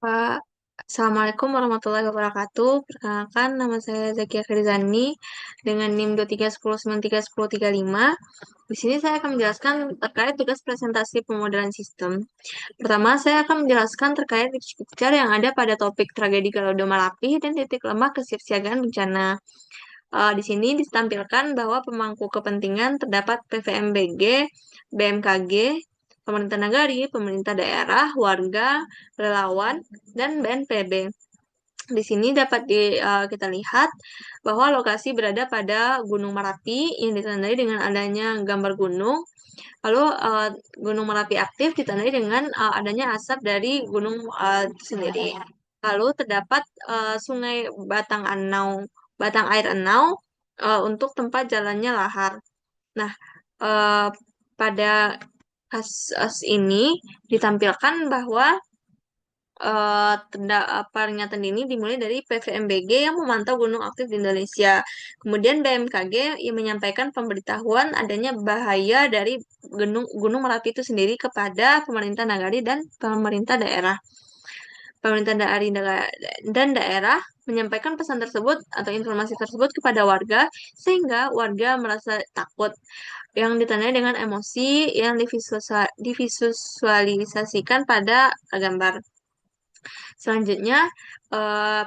Pak, Assalamualaikum warahmatullahi wabarakatuh. Perkenalkan, nama saya Zakia Ferizani dengan NIM 23101931035. Di sini saya akan menjelaskan terkait tugas presentasi pemodelan sistem. Pertama, saya akan menjelaskan terkait tips picture yang ada pada topik tragedi Galodo Malapi dan titik lemah kesiapsiagaan bencana. Di sini ditampilkan bahwa pemangku kepentingan terdapat PVMBG, BMKG, pemerintah nagari, pemerintah daerah, warga, relawan, dan BNPB. Di sini dapat kita lihat bahwa lokasi berada pada Gunung Merapi yang ditandai dengan adanya gambar gunung. Lalu Gunung Merapi aktif ditandai dengan adanya asap dari gunung itu sendiri. Lalu terdapat Sungai Batang Air Enau untuk tempat jalannya lahar. Nah, eh, pada kasus ini ditampilkan bahwa peringatan dini dimulai dari PVMBG yang memantau gunung aktif di Indonesia. Kemudian BMKG yang menyampaikan pemberitahuan adanya bahaya dari Gunung Merapi itu sendiri kepada pemerintah nagari dan pemerintah daerah. Pemerintah dan daerah menyampaikan pesan tersebut atau informasi tersebut kepada warga sehingga warga merasa takut yang ditandai dengan emosi yang divisualisasikan pada gambar. Selanjutnya,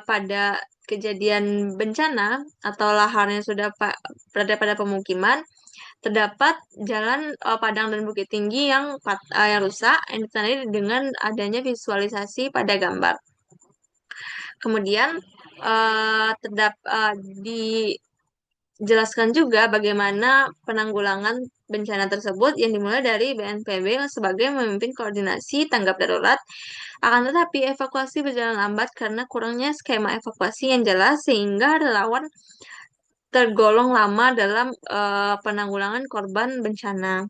pada kejadian bencana atau laharnya sudah berada pada pemukiman, terdapat jalan padang dan bukit tinggi yang rusak yang ditandai dengan adanya visualisasi pada gambar. Kemudian dijelaskan juga bagaimana penanggulangan bencana tersebut yang dimulai dari BNPB sebagai memimpin koordinasi tanggap darurat. Akan tetapi evakuasi berjalan lambat karena kurangnya skema evakuasi yang jelas sehingga relawan tergolong lama dalam penanggulangan korban bencana.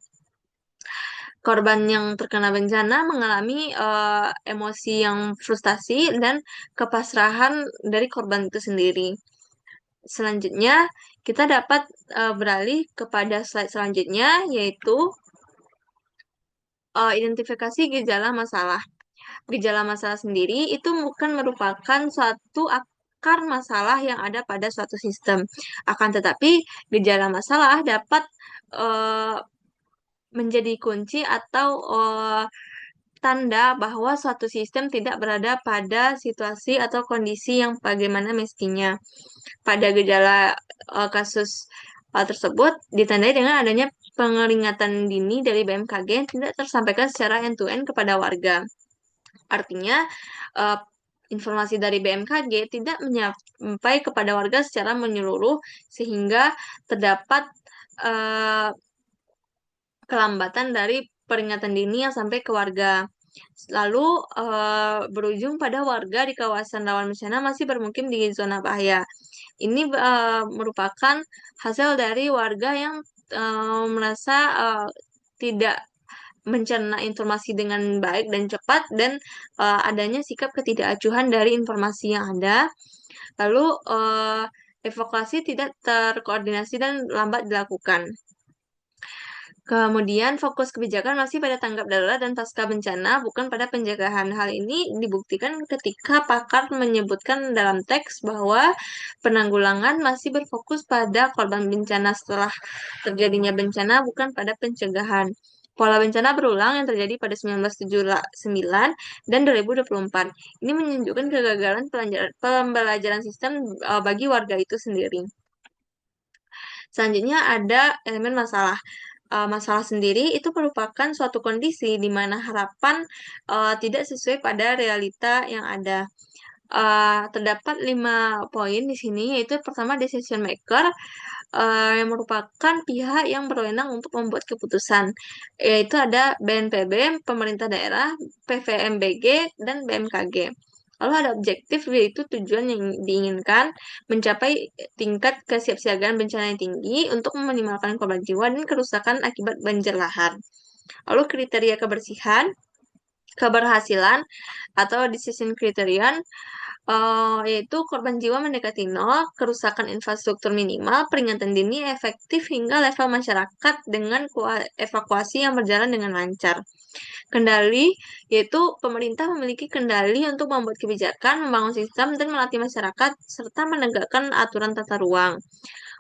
Korban yang terkena bencana mengalami emosi yang frustasi dan kepasrahan dari korban itu sendiri. Selanjutnya, kita dapat beralih kepada slide selanjutnya, yaitu identifikasi gejala masalah. Gejala masalah sendiri itu bukan merupakan suatu akar masalah yang ada pada suatu sistem. Akan tetapi, gejala masalah dapat eh, menjadi kunci atau tanda bahwa suatu sistem tidak berada pada situasi atau kondisi yang bagaimana mestinya. Pada gejala kasus tersebut ditandai dengan adanya pengeringatan dini dari BMKG yang tidak tersampaikan secara end-to-end kepada warga. Artinya, eh, informasi dari BMKG tidak menyampai kepada warga secara menyeluruh sehingga terdapat eh, kelambatan dari peringatan dini yang sampai ke warga. Lalu berujung pada warga di kawasan rawan bencana masih bermukim di zona bahaya. Ini merupakan hasil dari warga yang merasa tidak mencerna informasi dengan baik dan cepat dan adanya sikap ketidakacuhan dari informasi yang ada. Lalu evakuasi tidak terkoordinasi dan lambat dilakukan. Kemudian fokus kebijakan masih pada tanggap darurat dan pasca bencana, bukan pada pencegahan. Hal ini dibuktikan ketika pakar menyebutkan dalam teks bahwa penanggulangan masih berfokus pada korban bencana setelah terjadinya bencana, bukan pada pencegahan. Pola bencana berulang yang terjadi pada 1979 dan 2024. Ini menunjukkan kegagalan pembelajaran sistem bagi warga itu sendiri. Selanjutnya ada elemen masalah. Masalah sendiri itu merupakan suatu kondisi di mana harapan tidak sesuai pada realita yang ada. Terdapat 5 poin di sini, yaitu pertama decision maker yang merupakan pihak yang berwenang untuk membuat keputusan, yaitu ada BNPB, pemerintah daerah, PVMBG, dan BMKG. Lalu ada objektif, yaitu tujuan yang diinginkan mencapai tingkat kesiapsiagaan bencana yang tinggi untuk meminimalkan korban jiwa dan kerusakan akibat banjir lahar. Lalu kriteria keberhasilan atau decision criterion Yaitu korban jiwa mendekati nol, kerusakan infrastruktur minimal, peringatan dini efektif hingga level masyarakat dengan evakuasi yang berjalan dengan lancar. Kendali, yaitu pemerintah memiliki kendali untuk membuat kebijakan, membangun sistem, dan melatih masyarakat, serta menegakkan aturan tata ruang.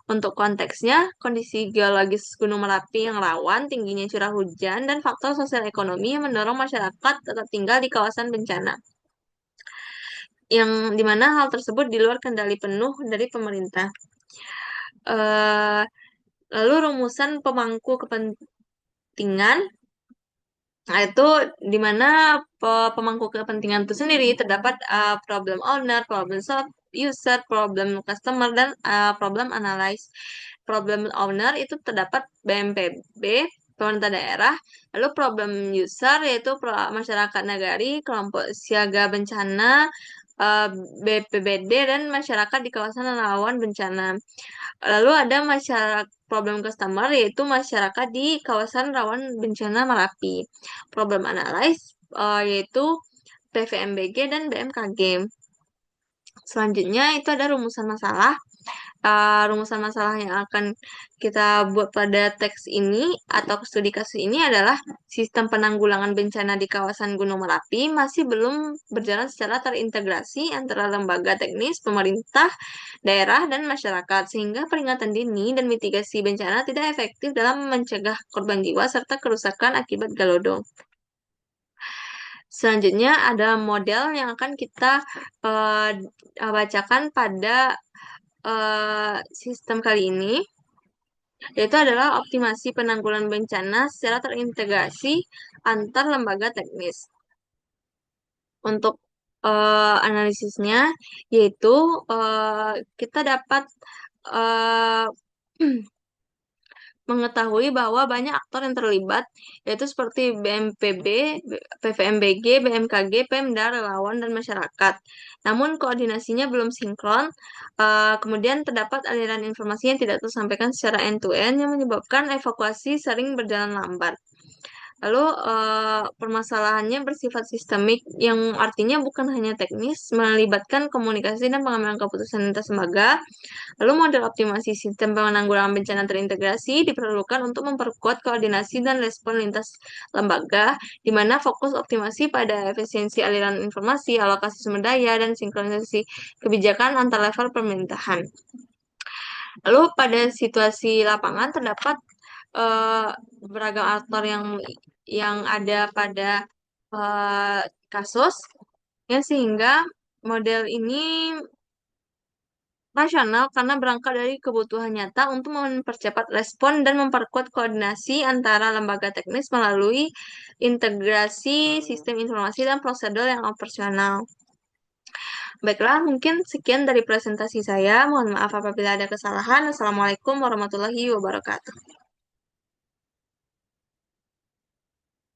Untuk konteksnya, kondisi geologis Gunung Merapi yang rawan, tingginya curah hujan, dan faktor sosial ekonomi yang mendorong masyarakat tetap tinggal di kawasan bencana. Yang dimana hal tersebut di luar kendali penuh dari pemerintah. Eh, Lalu rumusan pemangku kepentingan. Nah, itu di mana pemangku kepentingan itu sendiri terdapat problem owner, problem user, problem customer, dan problem analyze. Problem owner itu terdapat BNPB, pemerintah daerah, lalu problem user yaitu masyarakat nagari, kelompok siaga bencana, eh, BPBD, dan masyarakat di kawasan rawan bencana. Lalu ada masyarakat problem customer yaitu masyarakat di kawasan rawan bencana Merapi. Problem analyze yaitu PVMBG dan BMKG. Selanjutnya itu ada rumusan masalah. Rumusan masalah yang akan kita buat pada teks ini atau studi kasus ini adalah sistem penanggulangan bencana di kawasan Gunung Merapi masih belum berjalan secara terintegrasi antara lembaga teknis, pemerintah, daerah, dan masyarakat, sehingga peringatan dini dan mitigasi bencana tidak efektif dalam mencegah korban jiwa serta kerusakan akibat galodong. Selanjutnya ada model yang akan kita eh, bacakan pada sistem kali ini, yaitu adalah optimasi penanggulangan bencana secara terintegrasi antar lembaga teknis. Untuk analisisnya, yaitu kita dapat eh, mengetahui bahwa banyak aktor yang terlibat, yaitu seperti BNPB, PVMBG, BMKG, Pemda, relawan, dan masyarakat. Namun koordinasinya belum sinkron, kemudian terdapat aliran informasi yang tidak tersampaikan secara end-to-end yang menyebabkan evakuasi sering berjalan lambat. Lalu permasalahannya bersifat sistemik yang artinya bukan hanya teknis, melibatkan komunikasi dan pengambilan keputusan lintas lembaga. Lalu model optimasi sistem penanggulangan bencana terintegrasi diperlukan untuk memperkuat koordinasi dan respon lintas lembaga, di mana fokus optimasi pada efisiensi aliran informasi, alokasi sumber daya, dan sinkronisasi kebijakan antar level pemerintahan. Lalu pada situasi lapangan terdapat eh, beragam aktor yang ada pada eh, kasus, ya sehingga model ini rasional karena berangkat dari kebutuhan nyata untuk mempercepat respon dan memperkuat koordinasi antara lembaga teknis melalui integrasi sistem informasi dan prosedur yang operasional. Baiklah, mungkin sekian dari presentasi saya. Mohon maaf apabila ada kesalahan. Assalamualaikum warahmatullahi wabarakatuh.